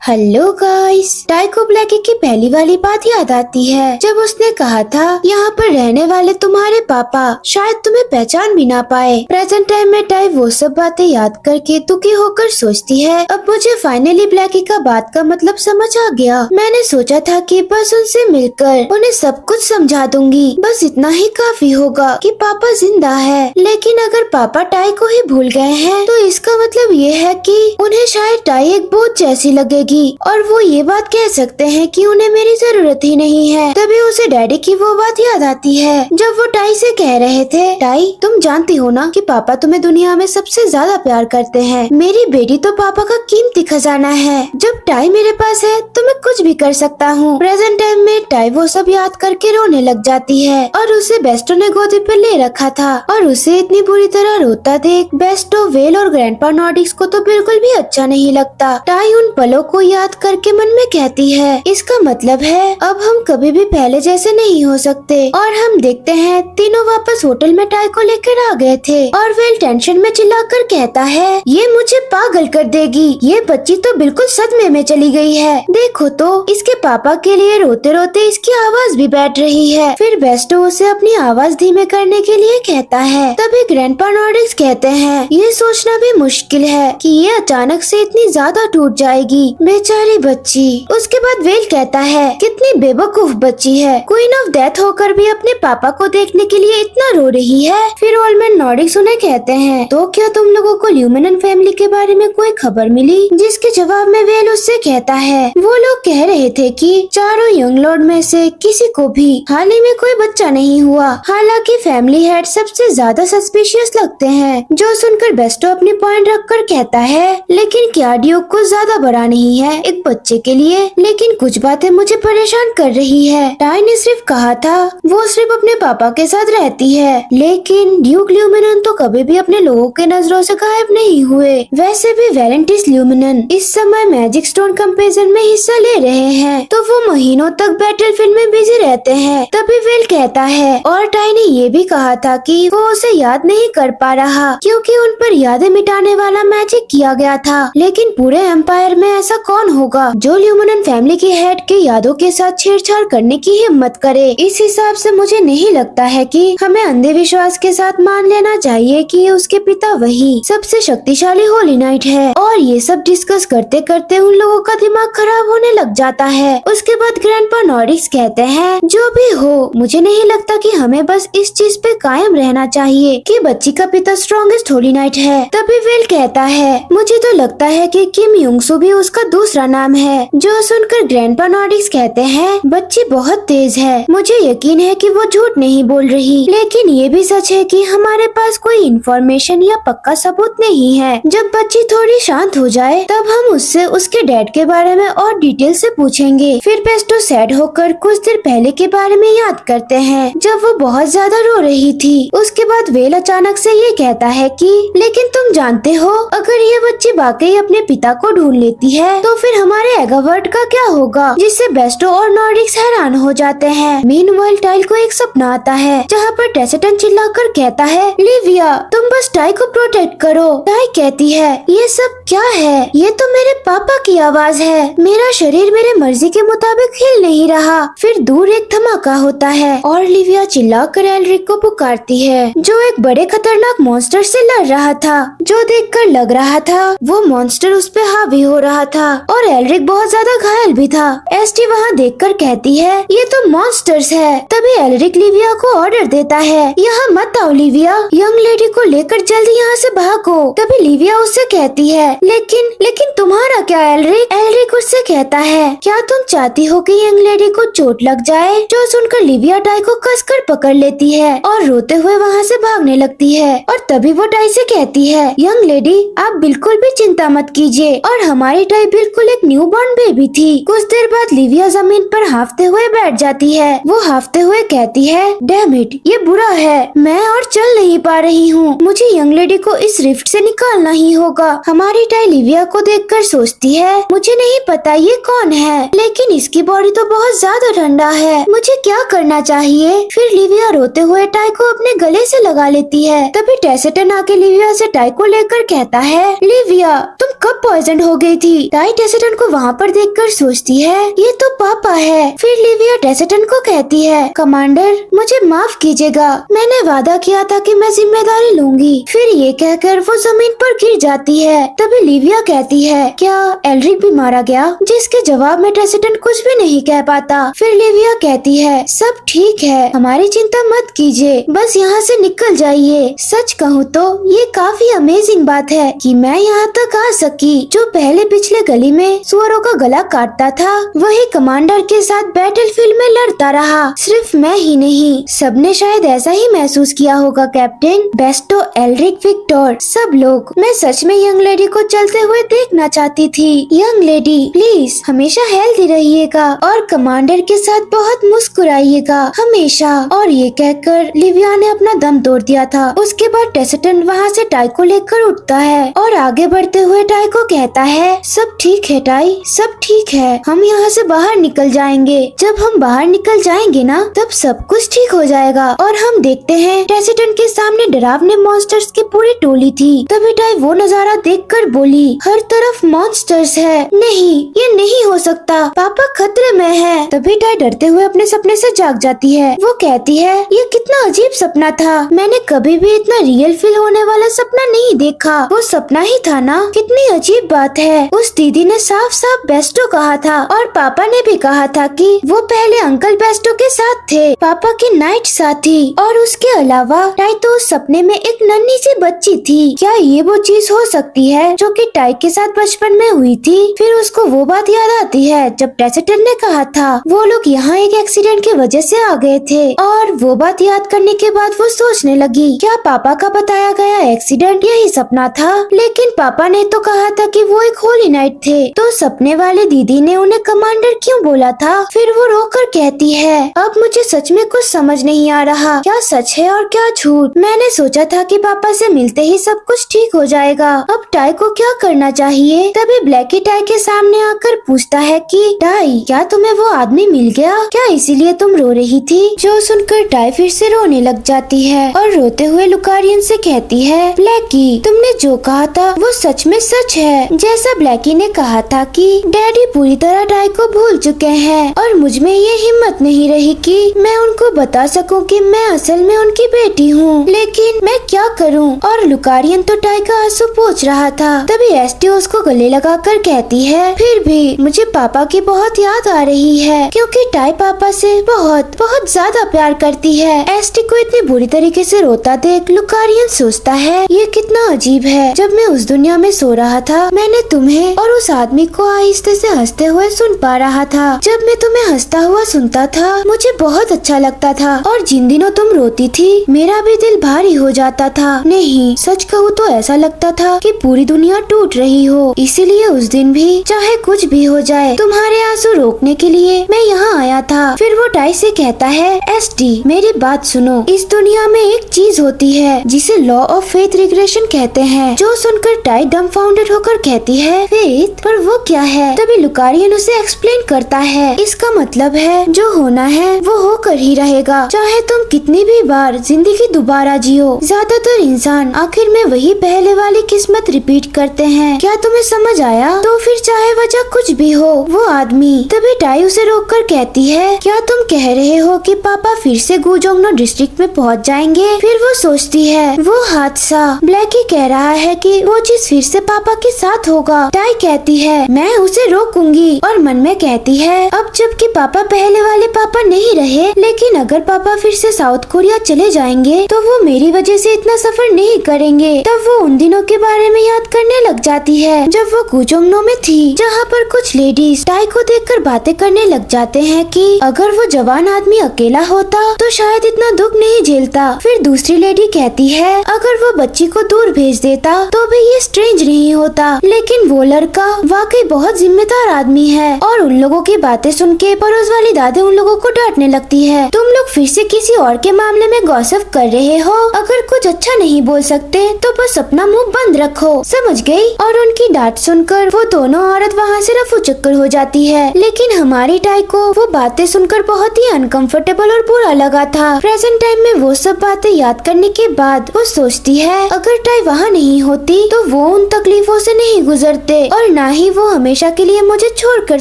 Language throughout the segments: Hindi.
हेलो गाइस, टाई को ब्लैकी की पहली वाली बात याद आती है जब उसने कहा था यहाँ पर रहने वाले तुम्हारे पापा शायद तुम्हें पहचान भी ना पाए। प्रेजेंट टाइम में टाई वो सब बातें याद करके दुखी होकर सोचती है, अब मुझे फाइनली ब्लैकी का बात का मतलब समझ आ गया। मैंने सोचा था कि बस उनसे मिलकर उन्हें सब कुछ समझा दूंगी, बस इतना ही काफी होगा कि पापा जिंदा है। लेकिन अगर पापा टाई को ही भूल गए हैं तो इसका मतलब ये है कि उन्हें शायद टाई एक बोझ जैसी लगेगी और वो ये बात कह सकते हैं कि उन्हें मेरी जरूरत ही नहीं है। तभी उसे डैडी की वो बात याद आती है जब वो टाई से कह रहे थे, टाई तुम जानती हो ना कि पापा तुम्हें दुनिया में सबसे ज्यादा प्यार करते हैं। मेरी बेटी तो पापा का कीमती खजाना है। जब टाई मेरे पास है तो मैं कुछ भी कर सकता हूँ। प्रेजेंट टाइम में टाई वो सब याद करके रोने लग जाती है और उसे बेस्टो ने गोदी पे ले रखा था और उसे इतनी बुरी तरह रोता देख बेस्टो, वेल और ग्रैंडपा नॉर्डिक्स को तो बिल्कुल भी अच्छा नहीं लगता। टाई उन पलों को याद करके मन में कहती है, इसका मतलब है अब हम कभी भी पहले जैसे नहीं हो सकते। और हम देखते हैं तीनों वापस होटल में टाई को लेकर आ गए थे और वेल टेंशन में चिल्लाकर कहता है, ये मुझे पागल कर देगी, ये बच्ची तो बिल्कुल सदमे में चली गई है। देखो तो इसके पापा के लिए रोते रोते इसकी आवाज भी बैठ रही है। फिर बेस्टो उसे अपनी आवाज धीमे करने के लिए कहता है। तभी ग्रैंडपा नॉर्डिक्स कहते हैं, ये सोचना भी मुश्किल है कि ये अचानक से इतनी ज्यादा टूट जाएगी, बेचारी बच्ची। उसके बाद वेल कहता है, कितनी बेवकूफ बच्ची है, क्वीन ऑफ डेथ होकर भी अपने पापा को देखने के लिए इतना रो रही है। फिर ओल्ड मैन नॉर्डिक्स उन्हें कहते हैं, तो क्या तुम लोगों को ल्यूमिनन फैमिली के बारे में कोई खबर मिली? जिसके जवाब में वेल उससे कहता है, वो लोग कह रहे थे कि चारों यंग लॉर्ड में से किसी को भी हाल ही में कोई बच्चा नहीं हुआ। हालांकि फैमिली हेड सबसे ज्यादा सस्पिशियस लगते हैं। जो सुनकर बेस्टो अपनी पॉइंट रखकर कहता है, लेकिन क्या ड्यूक को ज्यादा बड़ा नहीं है एक बच्चे के लिए? लेकिन कुछ बातें मुझे परेशान कर रही है। टाई ने सिर्फ कहा था वो सिर्फ अपने पापा के साथ रहती है, लेकिन ड्यूक ल्यूमिनन तो कभी भी अपने लोगों के नजरों से गायब नहीं हुए। वैसे भी वैलेंटिस ल्यूमिनन इस समय मैजिक स्टोन कंपेरिजन में हिस्सा ले रहे हैं, तो वो महीनों तक बैटलफील्ड में बिजी रहते हैं। तभी वेल कहता है, और टाई ने ये भी कहा था कि वो उसे याद नहीं कर पा रहा क्योंकि उन पर यादें मिटाने वाला मैजिक किया गया था। लेकिन पूरे एम्पायर में ऐसा कौन होगा जो ल्यूमिनन फैमिली के हेड के यादों के साथ छेड़छाड़ करने की हिम्मत करे? इस हिसाब से मुझे नहीं लगता है कि हमें अंधे विश्वास के साथ मान लेना चाहिए कि उसके पिता वही सबसे शक्तिशाली होली नाइट है। और ये सब डिस्कस करते करते उन लोगों का दिमाग खराब होने लग जाता है। उसके बाद ग्रैंडपा नॉर्डिक्स कहते हैं, जो भी हो मुझे नहीं लगता कि हमें बस इस चीज पे कायम रहना चाहिए कि बच्ची का पिता स्ट्रॉन्गेस्ट होली नाइट है। तभी वेल कहता है, मुझे तो लगता है कि किम युंगसू भी उसका दूसरा नाम है। जो सुनकर ग्रैंडपा नॉर्डिक्स कहते हैं, बच्ची बहुत तेज है, मुझे यकीन है कि वो झूठ नहीं बोल रही। लेकिन ये भी सच है कि हमारे पास कोई इंफॉर्मेशन या पक्का सबूत नहीं है। जब बच्ची थोड़ी शांत हो जाए तब हम उससे उसके डैड के बारे में और डिटेल से पूछेंगे। फिर बेस्टो सैड होकर कुछ देर पहले के बारे में याद करते हैं जब वो बहुत ज्यादा रो रही थी। उसके बाद वेल अचानक से ये कहता है कि लेकिन तुम जानते हो अगर ये बच्ची वाकई अपने पिता को ढूंढ लेती है तो फिर हमारे एगावर्ड का क्या होगा? जिससे बेस्टो और नॉर्डिक्स हैरान हो जाते हैं। मीनवाइल टाइल को एक सपना आता है जहाँ पर टेसेटन चिल्लाकर कहता है, लिविया तुम बस टाई को प्रोटेक्ट करो। टाई कहती है, ये सब क्या है? ये तो मेरे पापा की आवाज है, मेरा शरीर मेरे मर्जी के मुताबिक हिल नहीं रहा। फिर दूर एक धमाका होता है और लिविया चिल्लाकर एल्रिक को पुकारती है जो एक बड़े खतरनाक मॉन्स्टर से लड़ रहा था। जो देखकर लग रहा था वो मॉन्स्टर उस पे हावी हो रहा था और एल्रिक बहुत ज्यादा घायल भी था। एसटी वहाँ देखकर कहती है, ये तो मॉन्स्टर्स है। तभी एल्रिक लिविया को ऑर्डर देता है, यहाँ मत आओ लिविया, यंग लेडी को लेकर जल्दी यहाँ से भागो। तभी लिविया उससे कहती है, लेकिन तुम्हारा क्या एल्रिक? एल्रिक उससे कहता है, क्या तुम चाहती हो कि यंग लेडी को चोट लग जाए? जो सुनकर लिविया टाई को कसकर पकड़ लेती है और रोते हुए वहाँ से भागने लगती है। और तभी वो टाई से कहती है, यंग लेडी आप बिल्कुल भी चिंता मत कीजिए। और हमारी टाई बिल्कुल एक न्यू बॉर्न बेबी थी। थी। कुछ देर बाद लिविया जमीन पर हांफते हुए बैठ जाती है। वो हांफते हुए कहती है, डैम इट, ये बुरा है, मैं और चल नहीं पा रही हूँ, मुझे यंग लेडी को इस रिफ्ट से निकालना ही होगा। हमारी टाई लिविया को देखकर सोचती है, मुझे नहीं पता ये कौन है, लेकिन इसकी बॉडी तो बहुत ज्यादा ठंडा है, मुझे क्या करना चाहिए। फिर लिविया रोते हुए टाई को अपने गले से लगा लेती है। तभी टेसेटन आके लिविया से टाई को लेकर कहता है, लिविया तुम कब पॉइजन हो गई थी। टाई टेसेटन को वहाँ पर देखकर सोचती है, ये तो पापा है। फिर लिविया टेसेटन को कहती है, कमांडर मुझे माफ कीजिएगा, मैंने वादा किया था कि मैं जिम्मेदारी लूंगी। फिर ये कहकर वो जमीन पर गिर जाती है। तभी लिविया कहती है, क्या एल्रिक भी मारा गया, जिसके जवाब में टेसेटन कुछ भी नहीं कह पाता। फिर लिविया कहती है, सब ठीक है, हमारी चिंता मत कीजिए, बस यहाँ से निकल जाइए। सच कहूँ तो ये काफी अमेजिंग बात है कि मैं यहाँ तक आ सकी। जो पहले पिछले गली में सुअरों का गला काटता था, वही कमांडर के साथ बैटलफील्ड में लड़ता रहा। सिर्फ मैं ही नहीं, सबने शायद ऐसा ही महसूस किया होगा कैप्टन। बेस्टो, एल्रिक, विक्टर, सब लोग। मैं सच में यंग लेडी को चलते हुए देखना चाहती थी। यंग लेडी प्लीज हमेशा हेल्दी रहिएगा और कमांडर के साथ बहुत मुस्कुराइएगा हमेशा। और ये कहकर लिविया ने अपना दम तोड़ दिया था। उसके बाद टेसेटन वहाँ से टाई को लेकर उठता है और आगे बढ़ते हुए टाई को कहता है, सब ठीक है टाई, सब ठीक है, हम यहाँ से बाहर निकल जाएंगे। जब हम बाहर निकल जाएंगे ना, तब सब कुछ ठीक हो जाएगा। और हम देखते हैं टेसेटन के सामने डरावने मॉन्स्टर्स की पूरी टोली थी। तभी टाई वो नजारा देखकर बोली, हर तरफ मॉन्स्टर्स है। नहीं, ये नहीं हो सकता, पापा खतरे में है। तभी टाई डरते हुए अपने सपने से जाग जाती है। वो कहती है, ये कितना अजीब सपना था, मैंने कभी भी इतना रियल फील होने वाला सपना नहीं देखा। वो सपना ही था ना, कितनी अजीब बात है। उस दीदी ने साफ साफ बेस्टो कहा था और पापा ने भी कहा था कि वो पहले अंकल बेस्टो के साथ थे, पापा के नाइट साथी। और उसके अलावा टाई तो उस सपने में एक नन्ही सी बच्ची थी। क्या ये वो चीज हो सकती है जो कि टाई के साथ बचपन में हुई थी। फिर उसको वो बात याद आती है जब टेसेटन ने कहा था वो लोग यहाँ एक एक्सीडेंट की वजह से आ गए थे। और वो बात याद करने के बाद वो सोचने लगी, क्या पापा का बताया गया एक्सीडेंट यही सपना था। लेकिन पापा ने तो कहा था कि वो एक होली नाइट थे, तो सपने वाले दीदी ने उन्हें कमांडर क्यों बोला था। फिर वो रोकर कहती है, अब मुझे सच में कुछ समझ नहीं आ रहा, क्या सच है और क्या झूठ। मैंने सोचा था कि पापा से मिलते ही सब कुछ ठीक हो जाएगा। अब टाई को क्या करना चाहिए। तभी ब्लैकी टाई के सामने आकर पूछता है कि टाई, क्या तुम्हें वो आदमी मिल गया, क्या इसीलिए तुम रो रही थी। जो सुनकर टाई फिर से रोने लग जाती है और रोते हुए लुकारियन से कहती है, ब्लैकी तुमने जो कहा था वो सच में सच है। जैसा ब्लैकी ने कहा था कि डैडी पूरी तरह टाई को भूल चुके हैं और मुझ में ये हिम्मत नहीं रही कि मैं उनको बता सकूं कि मैं असल में उनकी बेटी हूँ, लेकिन मैं क्या करूँ। और लुकारियन तो टाई का आंसू पोंछ रहा था। तभी एस्टी उसको गले लगाकर कहती है, फिर भी मुझे पापा की बहुत याद आ रही है, क्योंकि टाई पापा से बहुत बहुत ज्यादा प्यार करती है। एस्टी को इतनी बुरी तरीके से रोता देख लुकारियन सोचता है, ये कितना अजीब है। जब मैं उस दुनिया में सो रहा था, मैंने तुम्हें और उस आदमी को आहिस्ते से हंसते हुए सुन पा रहा था। जब मैं तुम्हें हंसता हुआ सुनता था, मुझे बहुत अच्छा लगता था। और जिन दिनों तुम रोती थी, मेरा भी दिल भारी हो जाता था। नहीं, सच कहूँ तो ऐसा लगता था कि पूरी दुनिया टूट रही हो। इसीलिए उस दिन भी चाहे कुछ भी हो जाए, तुम्हारे आंसू रोकने के लिए मैं यहाँ आया था। फिर वो टाई से कहता है, एस्टी मेरी बात सुनो, इस दुनिया में एक चीज होती है जिसे लॉ ऑफ फेथ रिग्रेशन कहते हैं। जो सुनकर टाई डम्फाउंडेड होकर कहती है, फेथ, पर वो क्या है। तभी लुकारियन उसे एक्सप्लेन करता है, इसका मतलब है जो होना है वो होकर ही रहेगा, चाहे तुम कितनी भी बार जिंदगी दोबारा जियो। ज्यादातर इंसान आखिर में वही पहले वाली किस्मत रिपीट करते हैं। क्या तुम्हें समझ आया। तो फिर चाहे वजह कुछ भी हो, वो आदमी। तभी टाई उसे रोककर कहती है, क्या तुम कह रहे हो कि पापा फिर से गुजोंगनो डिस्ट्रिक्ट में पहुंच जाएंगे। फिर वो सोचती है, वो हादसा, ब्लैकी कह रहा है कि वो चीज फिर से पापा के साथ होगा। टाई कहती है, मैं उसे रोकूंगी, और मन में कहती है, अब जबकि पापा पहले वाले पापा नहीं रहे, लेकिन अगर पापा फिर से साउथ कोरिया चले जाएंगे तो वो मेरी वजह से इतना सफर नहीं करेंगे। तब वो उन दिनों के बारे में याद करने लग जाती है जब वो गुजोंगनो में थी, जहाँ पर कुछ लेडीज टाई को देखकर बातें करने लग जाते हैं कि अगर वो जवान आदमी अकेला होता तो शायद इतना दुख नहीं झेलता। फिर दूसरी लेडी कहती है, अगर वो बच्ची को दूर भेज देता तो भी ये स्ट्रेंज नहीं होता, लेकिन वो लड़का वाकई बहुत जिम्मेदार आदमी है। और उन लोगों की बातें सुन के पड़ोस वाली दादी उन लोगों को डांटने लगती है। तुम लोग फिर से किसी और के मामले में गॉसिप कर रहे हो। अगर कुछ अच्छा नहीं बोल सकते तो बस अपना मुंह बंद रखो, समझ गई? और उनकी डांट सुनकर वो दोनों औरत वहाँ से रफू चक्कर हो जाती है। लेकिन हमारी टाई को वो बातें सुनकर बहुत ही अनकंफर्टेबल और बुरा लगा था। प्रेजेंट टाइम में वो सब बातें याद करने के बाद वो सोचती है अगर टाई वहाँ नहीं होती तो वो उन तकलीफों से नहीं गुजरते और ना ही वो हमेशा के लिए मुझे छोड़कर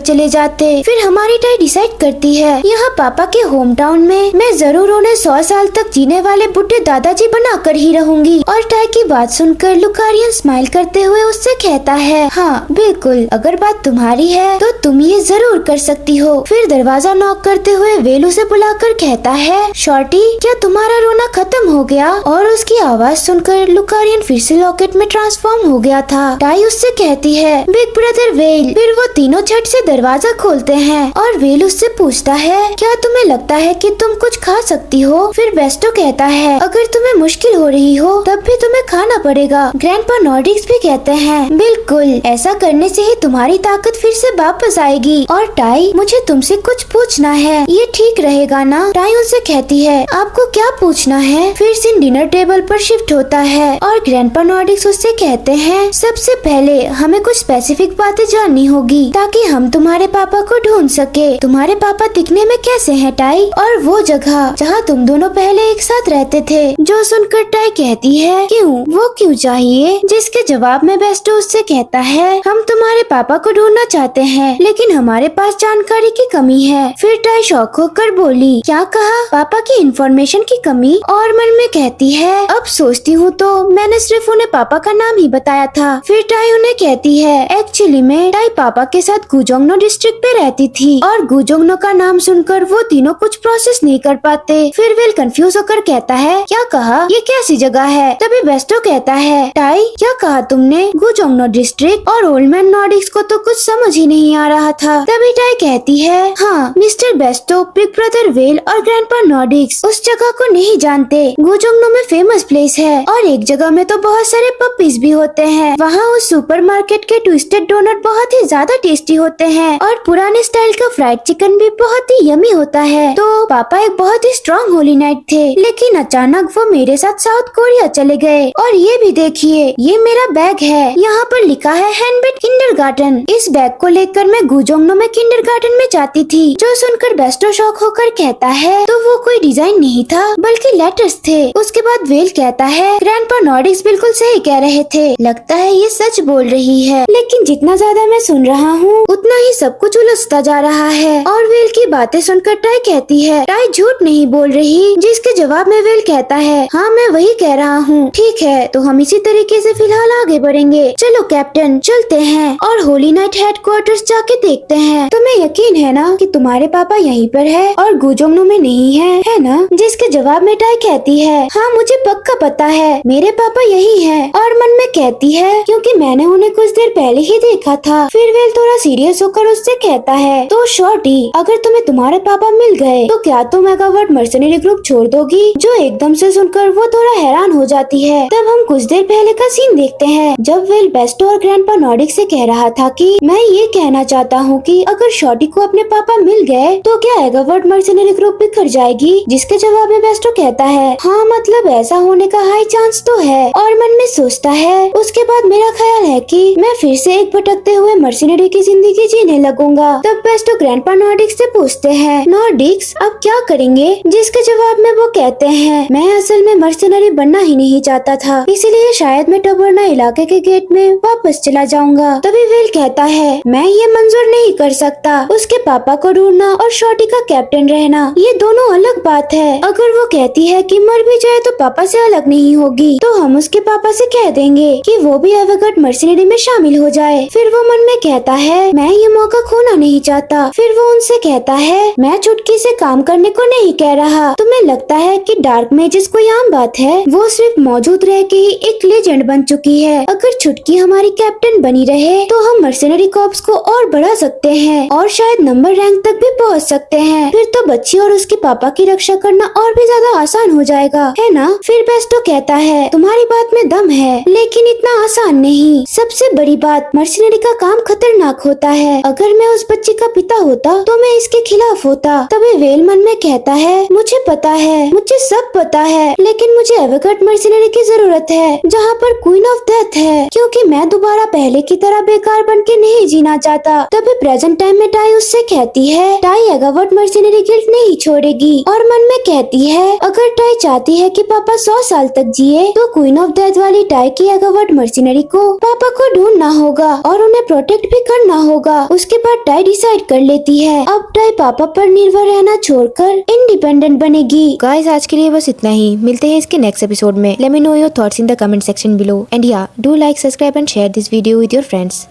चले जाते। फिर हमारी टाई डिसाइड करती है यहाँ पापा के होम टाउन में मैं जरूर उन्हें 100 साल तक जीने वाले बुढ़े दादाजी बनाकर ही रहूंगी। और टाई की बात सुनकर लुकारियन स्माइल करते हुए उससे कहता है हाँ बिल्कुल, अगर बात तुम्हारी है तो तुम ये जरूर कर सकती हो। फिर दरवाजा नॉक करते हुए वेल उसे बुलाकर कहता है शॉर्टी क्या तुम्हारा रोना खत्म हो गया? और उसकी आवाज सुनकर लुकारियन फिर से लॉकेट में ट्रांसफॉर्म हो गया था। टाई उससे कहती है बिग ब्रदर वेल। फिर वो तीनों झट से दरवाजा खोलते हैं और वेल उससे पूछता है क्या तुम्हें लगता है कि तुम कुछ खा सकती हो? फिर बेस्टो कहता है अगर तुम्हें मुश्किल हो रही हो तब भी तुम्हें खाना पड़ेगा। ग्रैंडपा नॉर्डिक्स भी कहते हैं बिल्कुल, ऐसा करने से ही तुम्हारी ताकत फिर से वापस आएगी। और टाई मुझे तुमसे कुछ पूछना है, ये ठीक रहेगा ना? टाई उनसे कहती है आपको क्या पूछना है? फिर सीन डिनर टेबल पर शिफ्ट होता है और ग्रैंडपा नॉर्डिक्स उससे कहते हैं सबसे पहले हमें कुछ स्पेसिफिक बातें जाननी होगी ताकि हम तुम्हारे पापा को ढूंढ सके। तुम्हारे पापा दिखने में कैसे हैं टाई? और वो जगह जहाँ तुम दोनों पहले एक साथ रहते थे। जो सुनकर टाई कहती है क्यों, वो क्यों चाहिए? जिसके जवाब में बेस्टो उससे कहता है हम तुम्हारे पापा को ढूंढना चाहते हैं लेकिन हमारे पास जानकारी की कमी है। फिर टाई शॉक होकर बोली क्या कहा? पापा की इंफॉर्मेशन की कमी? और मन में कहती है अब सोचती हूँ तो मैंने सिर्फ उन्हें पापा का नाम ही बताया था। फिर टाई उन्हें कहती है एक्चुअली में टाई पापा के साथ गुजोंगनो डिस्ट्रिक्ट पे रहती थी और गुजोंगनो का नाम सुनकर वो तीनों कुछ प्रोसेस नहीं कर पाते। फिर वेल कंफ्यूज होकर कहता है क्या कहा, ये कैसी जगह है? तभी बेस्टो कहता है टाई क्या कहा तुमने? गुजोंगनो डिस्ट्रिक्ट? और ओल्ड मैन नॉर्डिक्स को तो कुछ समझ ही नहीं आ रहा था। तभी टाई कहती है हाँ mister Bairstow, big brother well और ग्रैंडपा नॉर्डिक्स उस जगह को नहीं जानते। गुजोंगनो में फेमस प्लेस है और एक जगह में तो बहुत सारे पपीज भी होते हैं। वहाँ उस सुपरमार्केट के ट्विस्टेड डोनट बहुत ही ज्यादा टेस्टी होते हैं और पुराने स्टाइल का फ्राइड चिकन भी बहुत ही यमी होता है। तो पापा एक बहुत ही स्ट्रॉन्ग होली नाइट थे लेकिन अचानक वो मेरे साथ साउथ कोरिया चले गए। और ये भी देखिए ये मेरा बैग है, यहाँ पर लिखा है हैंडमेड किंडरगार्टन। इस बैग को लेकर मैं गुजोंगनो में किंडरगार्टन में जाती थी। जो सुनकर बेस्टो शॉक होकर कहता है तो वो कोई डिजाइन नहीं था बल्कि लेटर्स थे। उसके बाद वेल कहता है ग्रैंडपा नॉर्डिक्स बिल्कुल सही कह रहे थे, लगता है ये सच बोल रही है। लेकिन जितना ज्यादा मैं सुन रहा हूँ उतना ही सब कुछ उलझता जा रहा है। और वेल की बातें सुनकर टाई कहती है टाई झूठ नहीं बोल रही। जिसके जवाब में वेल कहता है हाँ मैं वही कह रहा हूँ। ठीक है तो हम इसी तरीके से फिलहाल आगे बढ़ेंगे। चलो कैप्टन चलते हैं और होली नाइट हेडक्वार्टर्स जाके देखते हैं। तुम्हें यकीन है ना कि तुम्हारे पापा यहीं पर है और गुजोंगनो में नहीं है ना? जिसके जवाब में टाई कहती है हाँ मुझे पक्का पता है, मेरे पापा यही है। और मन में कहती है क्योंकि मैंने उन्हें कुछ देर पहले ही देखा था। फिर वेल थोड़ा सीरियस होकर उससे कहता है तो शॉर्टी अगर तुम्हें तुम्हारे पापा मिल गए तो क्या तुम मेगावर्ड मर्सनरी ग्रुप छोड़ दोगी? जो एकदम से सुनकर वो थोड़ा हैरान हो जाती है। तब हम कुछ देर पहले का सीन देखते हैं जब वेल बेस्टो और ग्रैंडपा नॉर्डिक से कह रहा था कि मैं ये कहना चाहता हूँ कि अगर शॉर्टी को अपने पापा मिल गए तो क्या मेगावर्ड मर्सनरी ग्रुप बिखर जाएगी? जिसके जवाब में बेस्टो कहता है हाँ मतलब ऐसा होने का हाई चांस तो है। और मन में सोचता है उसके बाद मेरा ख्याल है कि मैं फिर से एक भटकते हुए मर्सिनरी की जिंदगी जीने लगूंगा। तब बेस्टो ग्रैंडपा नॉर्डिक्स से पूछते हैं नॉर्डिक्स अब क्या करेंगे? जिसके जवाब में वो कहते हैं मैं असल में मर्सिनरी बनना ही नहीं चाहता था, इसीलिए शायद मैं टबरना इलाके के गेट में वापस चला जाऊंगा। तभी वेल कहता है मैं ये मंजूर नहीं कर सकता। उसके पापा को ढूंढना और शॉर्टी का कैप्टन रहना ये दोनों अलग बात है। अगर वो कहती है कि मर भी जाए तो पापा से अलग नहीं होगी तो हम उसके पापा से कह देंगे कि वो भी एवेगर्ड मर्सिनरी में शामिल हो जाए। फिर वो मन में कहता है मैं ये मौका खोना नहीं चाहता। फिर वो उनसे कहता है मैं चुटकी से काम करने को नहीं कह रहा। तुम्हें लगता है कि डार्क मेजिस कोई आम बात है? वो सिर्फ मौजूद रह के ही एक लेजेंड बन चुकी है। अगर चुटकी हमारी कैप्टन बनी रहे तो हम मर्सिनरी कॉर्प्स को और बढ़ा सकते हैं और शायद नंबर रैंक तक भी पहुंच सकते हैं। फिर तो बच्ची और उसके पापा की रक्षा करना और भी ज्यादा आसान हो जाएगा, है ना? फिर बेस्टो कहता है तुम्हारी बात में दम है लेकिन इतना आसान नहीं। सबसे बड़ी बात मर्सिनरी का काम खतरनाक हक होता है। अगर मैं उस बच्ची का पिता होता तो मैं इसके खिलाफ होता। तभी वेल मन में कहता है, मुझे पता है, मुझे सब पता है, लेकिन मुझे एवोगेट मर्सिनरी की जरूरत है जहाँ पर क्वीन ऑफ डेथ है, क्योंकि मैं दोबारा पहले की तरह बेकार बन के नहीं जीना चाहता। तभी प्रेजेंट टाइम में टाई उससे कहती है, टाई एगावर्ट मर्सिनरी गिल्ड नहीं छोड़ेगी, और मन में कहती है अगर टाई चाहती है कि पापा 100 साल तक जिए तो क्वीन ऑफ डेथ वाली टाई की एगावर्ट मर्सिनरी को पापा को ढूंढना होगा और उन्हें प्रोटेक्ट भी करना होगा। उसके बाद टाई डिसाइड कर लेती है अब टाई पापा पर निर्भर रहना छोड़कर इंडिपेंडेंट बनेगी। गाइस, आज के लिए बस इतना ही। मिलते हैं इसके नेक्स्ट एपिसोड में। Let me know your thoughts in the comment section below and yeah do like, subscribe and share this video with your friends.